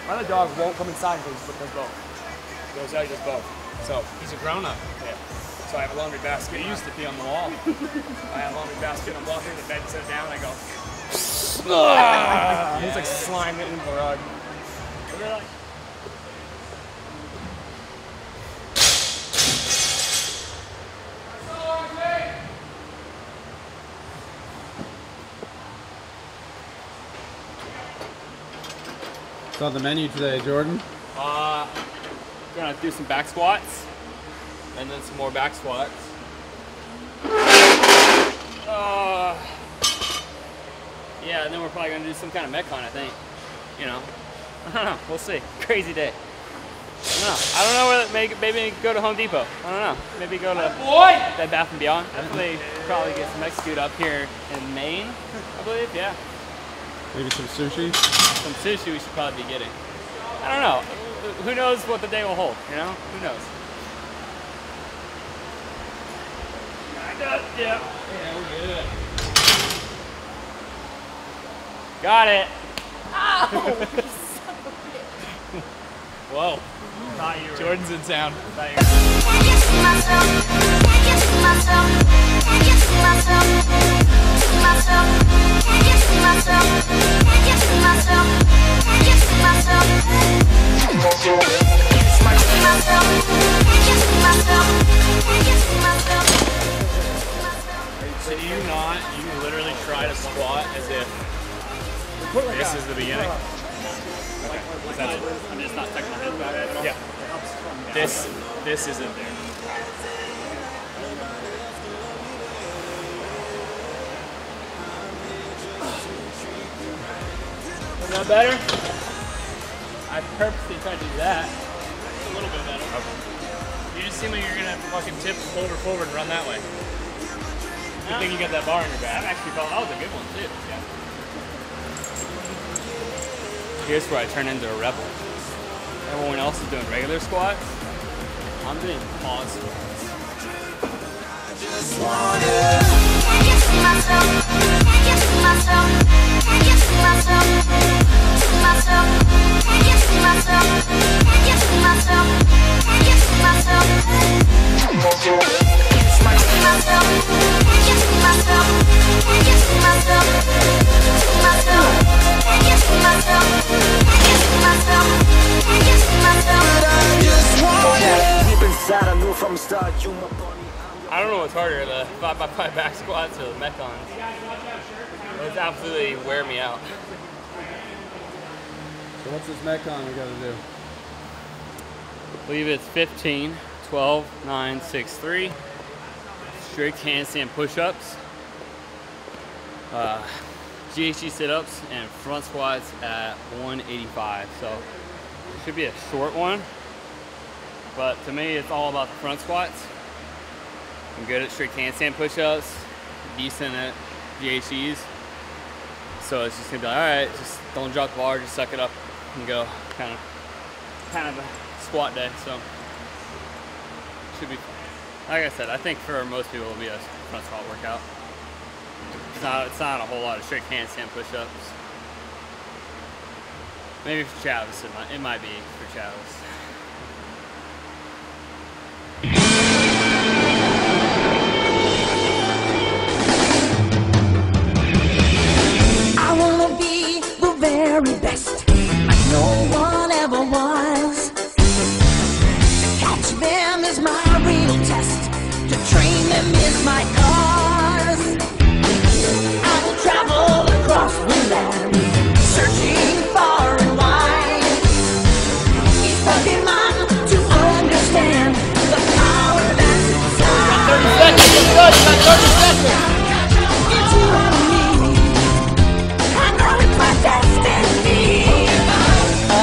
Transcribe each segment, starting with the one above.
My other dog won't come inside until he does both. Goes out, he does both. So he's a grown-up. Yeah. So I have a laundry basket. He used to be on the wall. I have a laundry basket. I'm walking in the bed, set it down, and I go. Ah! He's like slime it into the rug. What's on the menu today, Jordan? Gonna do some back squats, and then some more back squats. Yeah, and then we're probably gonna do some kind of Metcon, I think. You know, I don't know. We'll see. Crazy day. I don't know whether maybe go to Home Depot. I don't know. Maybe go to Bed Bath & Beyond. Definitely probably get some execute up here in Maine, I believe. Yeah. Maybe some sushi? Some sushi we should probably be getting. I don't know. Who knows what the day will hold, you know? Who knows? Yeah, we're good. Got it. Ow! Whoa. Jordan's in town. So do you not, you literally try to squat as if this is the beginning? I'm just not tucking my head back at all. Yeah. This isn't there. Is that better? I purposely tried to do that. It's a little bit better. Okay. You just seem like you're gonna fucking tip over forward and run that way. Good thing you got that bar in your back. That actually felt, that was a good one too. Yeah. Here's where I turn into a rebel. Everyone else is doing regular squats. I'm doing pause squats. I don't know what's harder, the 5x5 back squats or the Metcons. Those absolutely wear me out. So what's this Metcon we gotta do? I believe it's 15, 12, 9, 6, 3. Strict handstand push-ups. GHG sit-ups and front squats at 185. So it should be a short one. But to me, it's all about the front squats. I'm good at strict handstand push-ups, decent at GHGs. So it's just gonna be like, all right, just don't drop the bar, just suck it up and go. Kind of a squat day. So should be, like I said, I think for most people it'll be a front squat workout. It's not a whole lot of strict handstand push-ups. Maybe for Travis, it might be for Travis. I wanna be the very best, like no one ever was. To catch them is my real test, to train them is my cause. I will travel across the land, searching far and wide. Each Pokemon to understand the power that's inside. 30 seconds, you're good, you got 30 seconds. It's you and me. I know it's my destiny. Oh,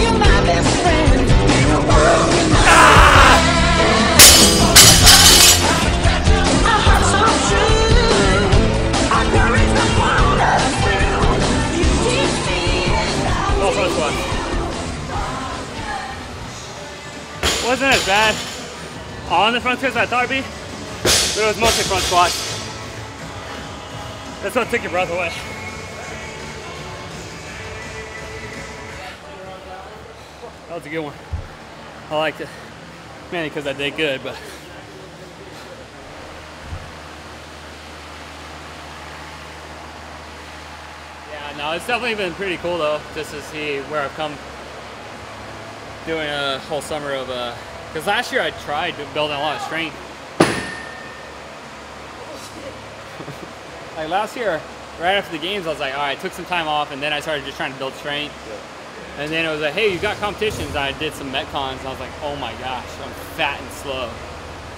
you're my best friend in a world we must. Our hearts so true. Our courage will pull us through. You teach me and No front squat. Wasn't as bad on the front squats as I thought it'd be, but it was mostly front squats. That's what took your breath away. That was a good one. I liked it. Mainly because I did good, but. Yeah, no, it's definitely been pretty cool though, just to see where I've come doing a whole summer of, because last year I tried building a lot of strength. Like last year, right after the games, I was like, all right, I took some time off, and then I started just trying to build strength. Yeah. And then it was like, hey, you got competitions. And I did some Metcons, and I was like, oh my gosh, I'm fat and slow.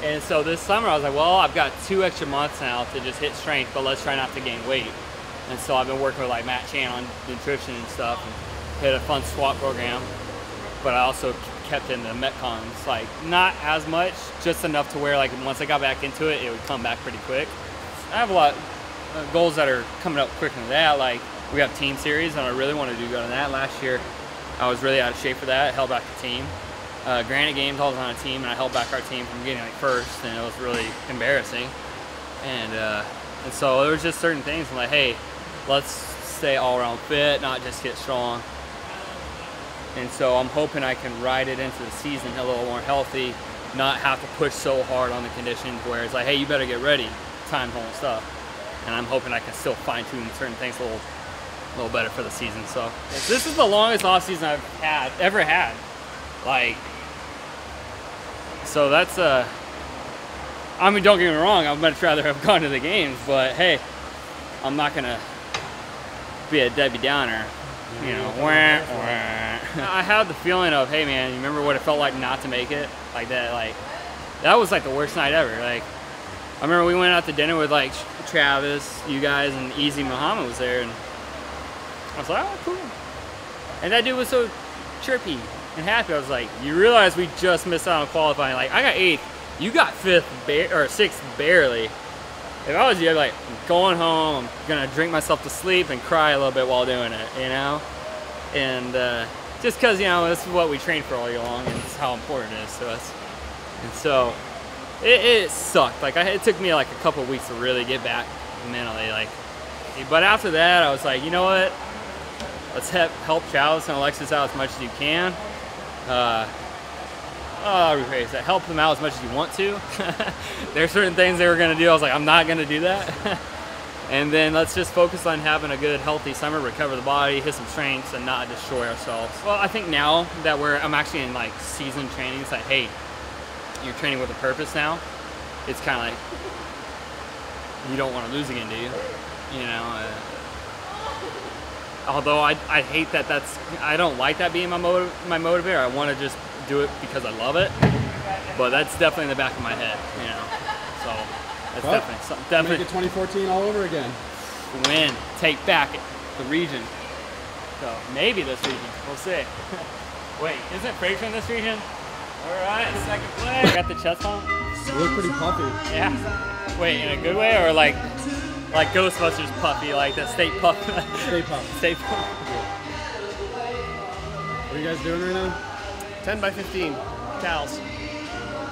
And so this summer, I was like, well, I've got 2 extra months now to just hit strength, but let's try not to gain weight. And so I've been working with like Matt Chan on nutrition and stuff, and hit a fun squat program. But I also kept in the Metcons, like not as much, just enough to where like once I got back into it, it would come back pretty quick. I have a lot of goals that are coming up quicker than that. Like we have team series, and I really want to do good on that. Last year, I was really out of shape for that. I held back the team. Granite Games, I was on a team, and I held back our team from getting like first, and it was really embarrassing. And so there was just certain things. I'm like, hey, let's stay all around fit, not just get strong. And so I'm hoping I can ride it into the season a little more healthy, not have to push so hard on the conditions where it's like, hey, you better get ready, time home stuff. And I'm hoping I can still fine tune certain things a little better for the season. So this is the longest off season I've ever had. Like, so that's I mean, don't get me wrong, I'd much rather have gone to the games, but hey, I'm not gonna be a Debbie Downer, you know. I had the feeling of, hey man, you remember what it felt like not to make it? Like that was like the worst night ever. Like, I remember we went out to dinner with like Travis, you guys, and Easy Muhammad was there, and I was like, oh, cool. And that dude was so chirpy and happy. I was like, you realize we just missed out on qualifying. Like, I got 8th, you got 5th or 6th barely. If I was you, I'd be like, I'm going home, I'm gonna drink myself to sleep and cry a little bit while doing it, you know? And just because, you know, this is what we train for all year long, and it's how important it is to us. And so it sucked. Like, it took me like a couple weeks to really get back mentally. Like, but after that, I was like, you know what? Let's help Travis and Alexis out as much as you can. I'll rephrase that. Help them out as much as you want to. There's certain things they were going to do. I was like, I'm not going to do that. And then let's just focus on having a good, healthy summer, recover the body, hit some strengths, and not destroy ourselves. Well, I think now that I'm actually in like season training, it's like, hey, you're training with a purpose now. It's kind of like, you don't want to lose again, do you? You know, although I hate that I don't like that being my motivator. I want to just do it because I love it, but that's definitely in the back of my head, you know. So that's definitely make it 2014 all over again. Win, take back the region. So maybe this region, we'll see. Wait, isn't Fraser in this region? All right, second place. Got the chest pump. You look pretty puffy. Yeah. Wait, in a good way or like Ghostbusters puffy, like the state puff? State puff. State puff. What are you guys doing right now? 10 by 15 cows.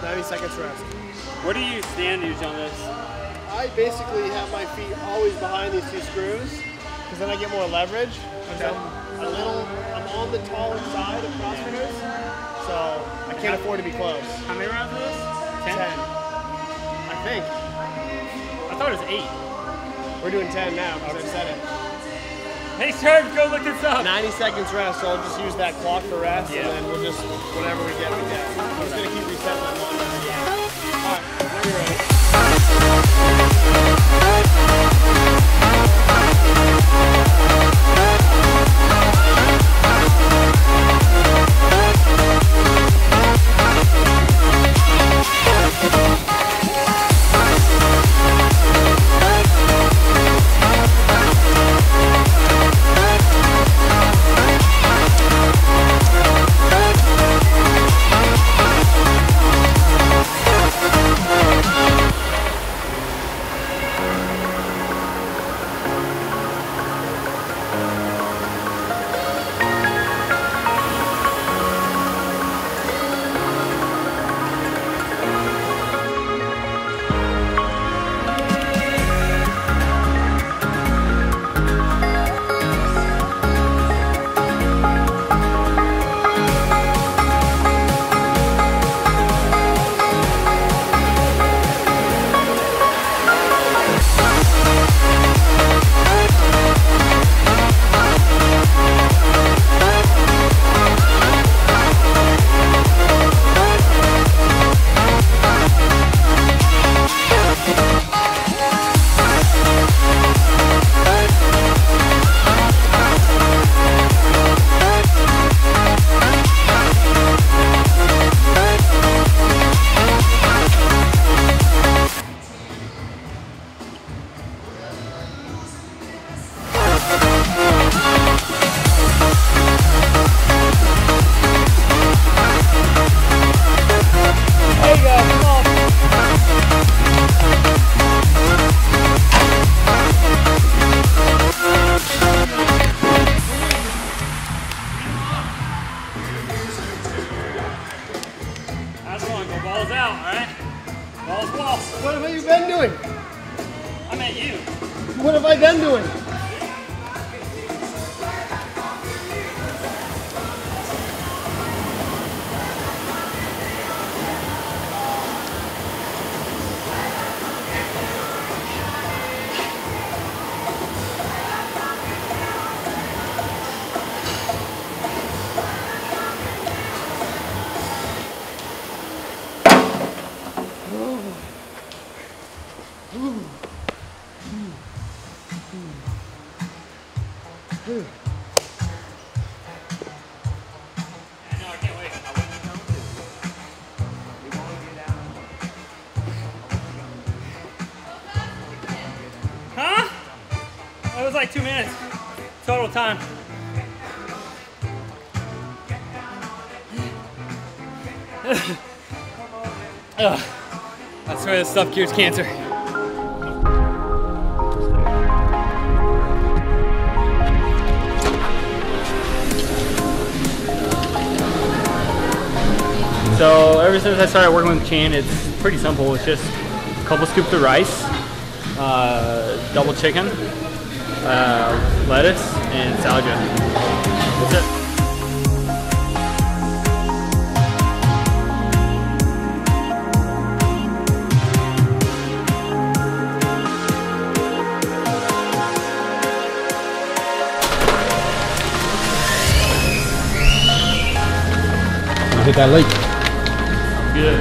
90 seconds rest. What do you stand use on this? I basically have my feet always behind these 2 screws because then I get more leverage. Okay. I'm on the taller side of CrossFitters, so I can't afford to be close. How many rounds is this? 10? I think. I thought it was 8. We're doing 10 now because I said it. Hey, Serge, go look this up. 90 seconds rest, so I'll just use that clock for rest, and then we'll just, whatever we get, we get. I'm just going to keep resetting my one. All right, whenever you're ready. What have I been doing? Huh? It was like 2 minutes total time. Ugh. I swear this stuff cures cancer. So ever since I started working with Chan, it's pretty simple. It's just a couple scoops of rice, double chicken, lettuce, and salad dressing. That's it. Hit that lake. Good.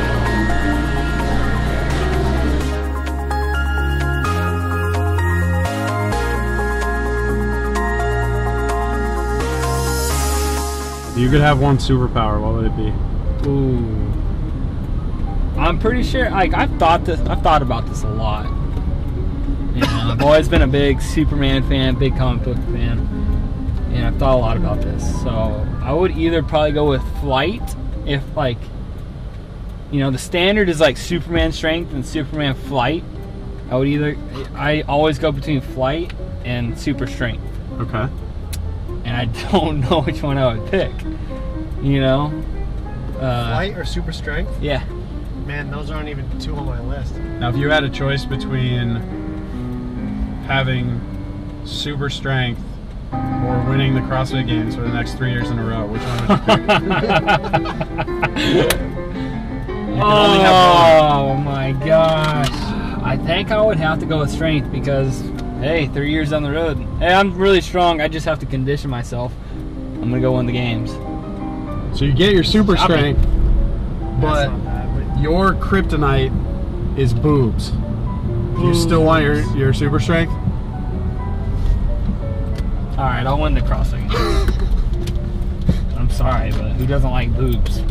If you could have one superpower, what would it be? Ooh. I'm pretty sure. Like I've thought about this a lot. Yeah, I've always been a big Superman fan, big comic book fan, and I've thought a lot about this. So I would either probably go with flight. If like, you know, the standard is like Superman strength and Superman flight, I always go between flight and super strength. Okay. And I don't know which one I would pick, you know? Flight or super strength? Yeah. Man, those aren't even two on my list. Now, if you had a choice between having super strength or winning the CrossFit Games for the next 3 years in a row, which one would you pick? You can only have Oh my gosh. I think I would have to go with strength because, hey, 3 years down the road. Hey, I'm really strong. I just have to condition myself. I'm going to go win the games. one. So you get your super Stop strength, but That's not bad, your kryptonite is boobs. Do you still want your super strength? All right, I'll win the CrossFit Games. I'm sorry, but who doesn't like boobs?